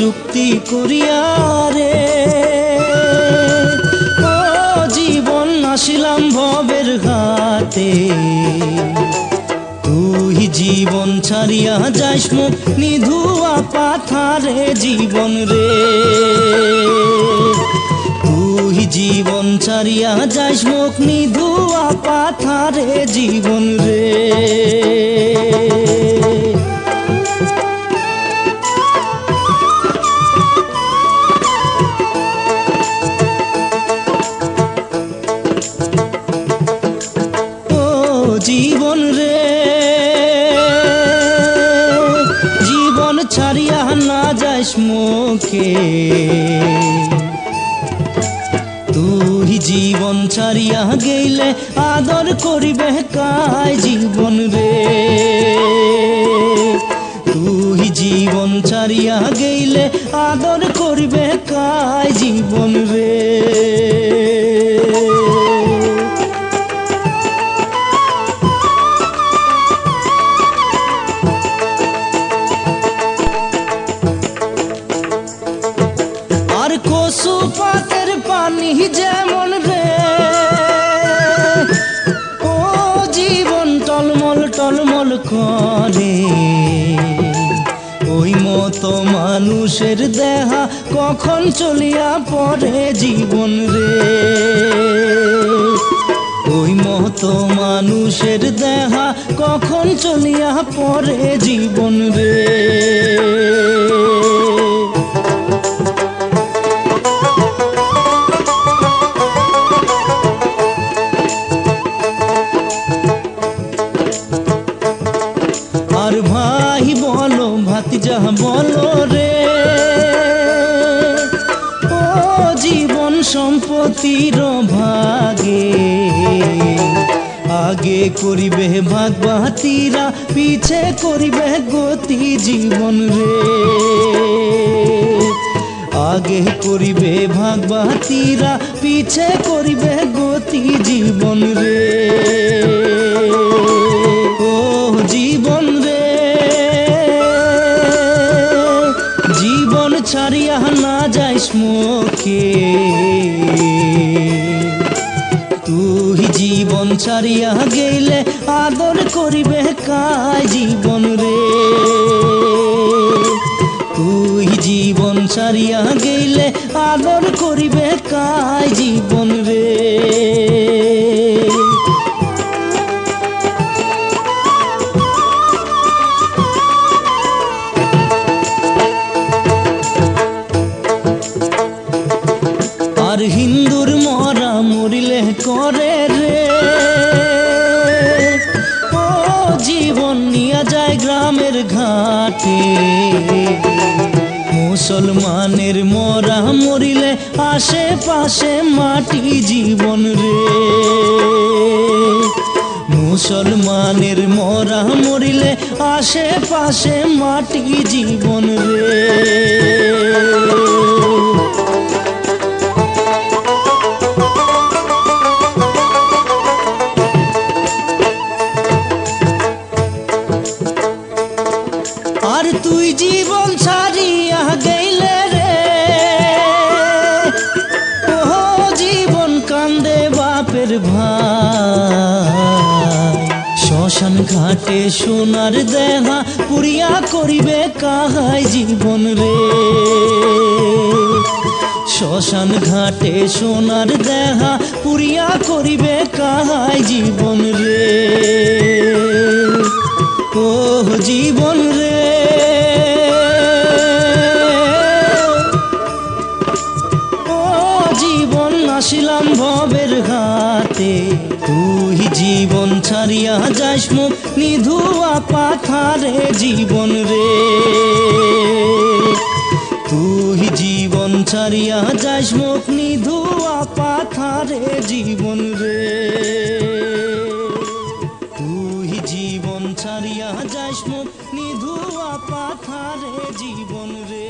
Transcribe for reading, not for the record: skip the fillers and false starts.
যুক্তি করিয়া রে ও জীবন আসিলাম ভবের ঘাটে তুই জীবন ছাড়িয়া যাইস মুখ নিধুয়া পাথারে জীবন রে তুই জীবন ছাড়িয়া যাইস মুখ নিধুয়া পাথারে জীবন রে জীবন রে জীবন ছাড়িয়া না যাইস মুখে তুই জীবন ছাড়িয়া গেলে আদর করিবে কায় জীবন রে তুই জীবন ছাড়িয়া গেলে আদর করিবে কায় জীবন রে কচু পাতের পানি যেমন রে ও জীবন টলমল টলমল করে ওই মতো মানুষের দেহা কখন চলিয়া পড়ে জীবন রে ওই মতো মানুষের দেহা কখন চলিয়া পড়ে জীবন রে আর ভাই বলো ভাতিজা বলো রে ও জীবন সম্পত্তির ভাগে আগে করিবে ভাগ বাতিরা পিছে করিবে গতি জীবন রে আগে করিবে ভাগ বাতিরা পিছে করিবে গতি জীবন রে ও জীবন রে জীবন ছাড়িয়া না যাইস মুখে তুই জীবন ছাড়িয়া গেলে আদর করিবে কায় জীবন রে তুই জীবন ছাড়িয়া গেলে আদর করিবে কায় জীবন রে আর হিন্দুর মরা মরিলে করে রে ও জীবন নিয়া যায় গ্রামের ঘাটে মুসলমানের মরা মরিলে আশেপাশে মাটি জীবন রে মুসলমানের মরা মরিলে আশেপাশে মাটি জীবন রে আর তুই জীবন ছাড়িয়া গেলে রে ও জীবন কান্দে বাপের ভাই শ্মশান ঘাটে সোনার দেহা পুরিয়া করিবে কাহাই জীবন রে শ্মশান ঘাটে সোনার দেহা পুরিয়া করিবে কাহাই জীবন রে ও জীবন রে ও জীবন আসিলাম ভবের ঘাটে তুই জীবন ছাড়িয়া যাইস মুখ নিধুয়া পাথারে জীবন রে তুই জীবন ছাড়িয়া যাইস মুখ নিধুয়া পাথারে জীবন রে তুই জীবন ছাড়িয়া যাইস মুখ নিধুয়া পাথারে জীবন রে।